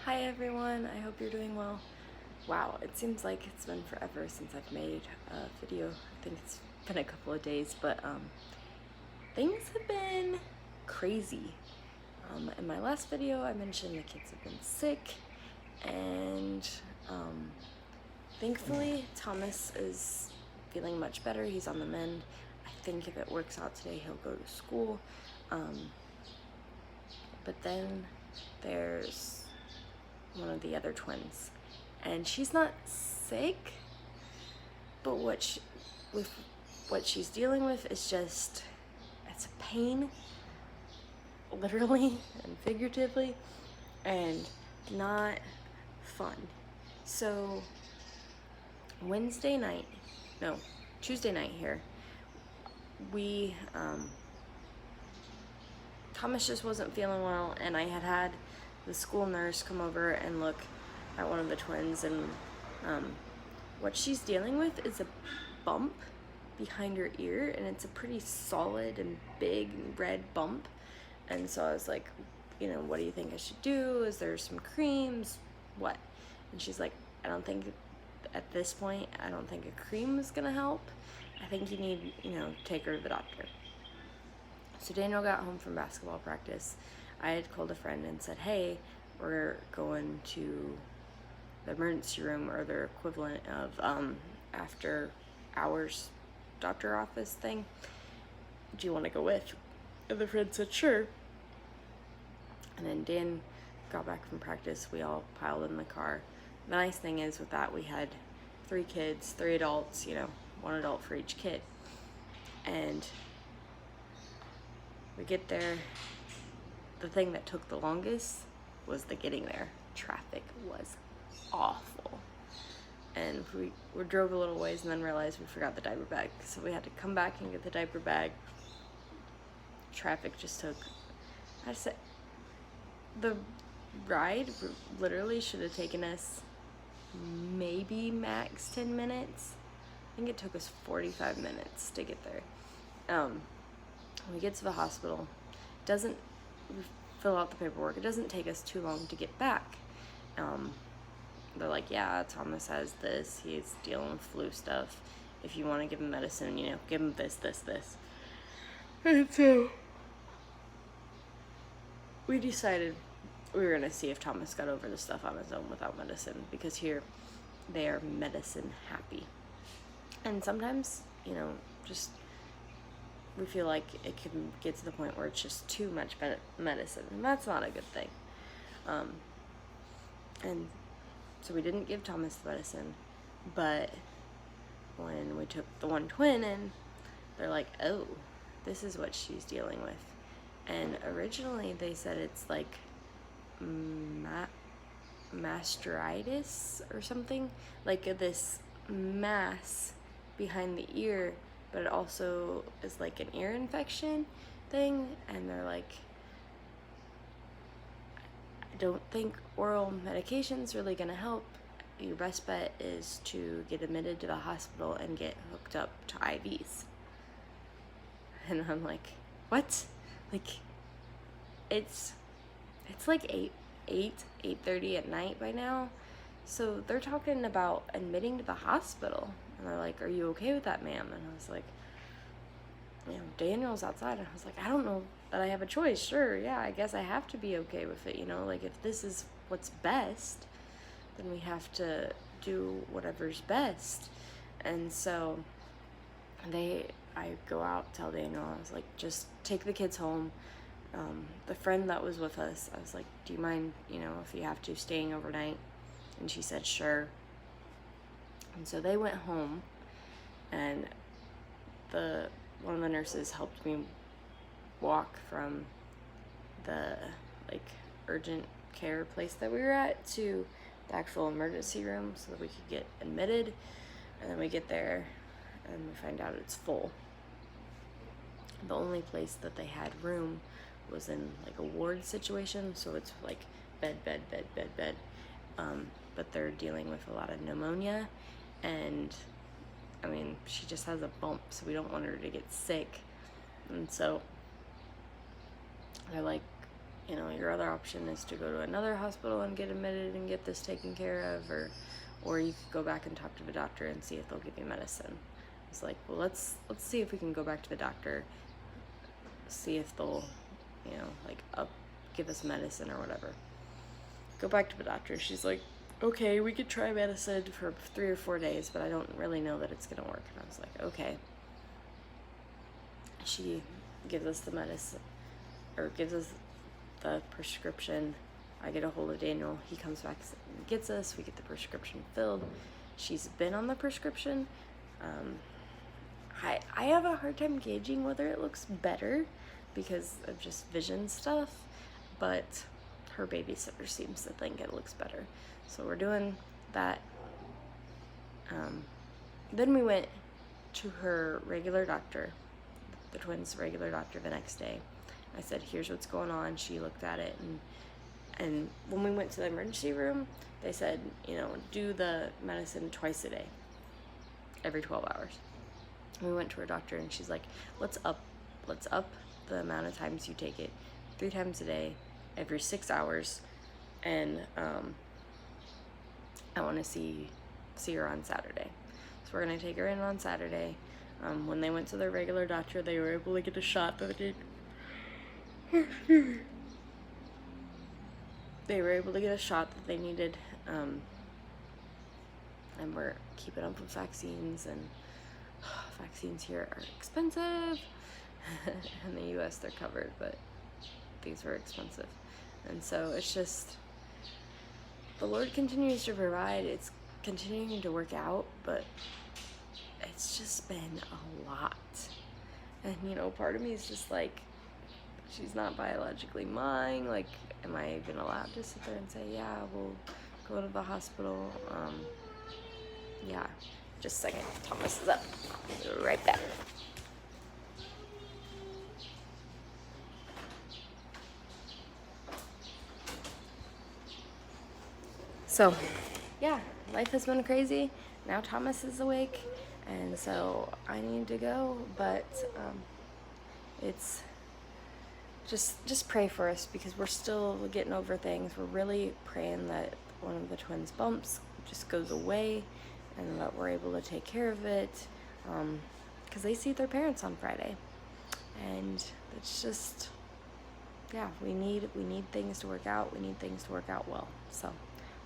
Hi everyone, I hope you're doing well. Wow, it seems like it's been forever since I've made a video. I think it's been a couple of days, but things have been crazy. In my last video, I mentioned the kids have been sick, and thankfully Thomas is feeling much better. He's on the mend. I think if it works out today, he'll go to school. But then there's one of the other twins, and she's not sick, but what she's dealing with is just, it's a pain, literally and figuratively, and not fun. So Tuesday night here, we Thomas just wasn't feeling well, and I had the school nurse come over and look at one of the twins, and what she's dealing with is a bump behind her ear, and it's a pretty solid and big red bump. And so I was like, what do you think I should do? Is there some creams? What? And she's like, at this point, I don't think a cream is gonna help. I think you need, take her to the doctor. So Daniel got home from basketball practice. I had called a friend and said, hey, we're going to the emergency room, or their equivalent of after hours doctor office thing. Do you want to go with? And the friend said, sure. And then Dan got back from practice. We all piled in the car. The nice thing is with that, we had 3 kids, 3 adults, 1 adult for each kid. And we get there. The thing that took the longest was the getting there. Traffic was awful. And we drove a little ways and then realized we forgot the diaper bag. So we had to come back and get the diaper bag. Traffic just took, I'd say, the ride literally should have taken us maybe max 10 minutes. I think it took us 45 minutes to get there. We get to the hospital. Doesn't fill out the paperwork. It doesn't take us too long to get back. They're like, yeah, Thomas has this. He's dealing with flu stuff. If you want to give him medicine, give him this. And so we decided we were going to see if Thomas got over the stuff on his own without medicine, because here they are medicine happy. And sometimes, just we feel like it can get to the point where it's just too much medicine, and that's not a good thing. And so we didn't give Thomas the medicine, but when we took the one twin in, they're like, oh, this is what she's dealing with. And originally they said it's like mastitis or something, like this mass behind the ear, but it also is like an ear infection thing. And they're like, I don't think oral medication's really gonna help. Your best bet is to get admitted to the hospital and get hooked up to IVs. And I'm like, what? Like, it's like 8:30 at night by now. So they're talking about admitting to the hospital. And they're like, are you okay with that, ma'am? And I was like, Daniel's outside. And I was like, I don't know that I have a choice. Sure, yeah, I guess I have to be okay with it, like if this is what's best, then we have to do whatever's best. And so I go out, tell Daniel, I was like, just take the kids home. The friend that was with us, I was like, do you mind, if you have to, staying overnight? And she said, sure. And so they went home, and one of the nurses helped me walk from the urgent care place that we were at to the actual emergency room so that we could get admitted. And then we get there and we find out it's full. The only place that they had room was in a ward situation, so it's bed. But they're dealing with a lot of pneumonia, and she just has a bump, so we don't want her to get sick. And so they're like, you know, your other option is to go to another hospital and get admitted and get this taken care of, or you could go back and talk to the doctor and see if they'll give you medicine. I was like, well, let's see if we can go back to the doctor, see if they'll, you know, like give us medicine or whatever. Go back to the doctor. She's like, okay, we could try medicine for 3 or 4 days, but I don't really know that it's gonna work. And I was like, okay. She gives us the medicine, or gives us the prescription. I get a hold of Daniel. He comes back and gets us. We get the prescription filled. She's been on the prescription. I have a hard time gauging whether it looks better because of just vision stuff, but her babysitter seems to think it looks better. So we're doing that. Then we went to her regular doctor, the twins' regular doctor, the next day. I said, here's what's going on. She looked at it, and when we went to the emergency room, they said, you know, do the medicine twice a day, every 12 hours. We went to her doctor, and she's like, let's up the amount of times you take it, 3 times a day, every 6 hours, and I want to see her on Saturday. So we're gonna take her in on Saturday. When they went to their regular doctor, they were able to get a shot that they were able to get a shot that they needed, and we're keeping up with vaccines, and vaccines here are expensive. In the US they're covered, but these were expensive. And so it's just, the Lord continues to provide. It's continuing to work out, but it's just been a lot. And you know, part of me is just like, she's not biologically mine. Like, am I even allowed to sit there and say, yeah, we'll go to the hospital? Yeah. Just a second. Thomas is up. Right back. So, yeah, life has been crazy. Now Thomas is awake, and so I need to go, but it's just pray for us, because we're still getting over things. We're really praying that one of the twins' bumps just goes away and that we're able to take care of it, because they see their parents on Friday, and it's just, yeah, we need things to work out. We need things to work out well. So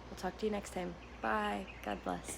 we'll talk to you next time. Bye. God bless.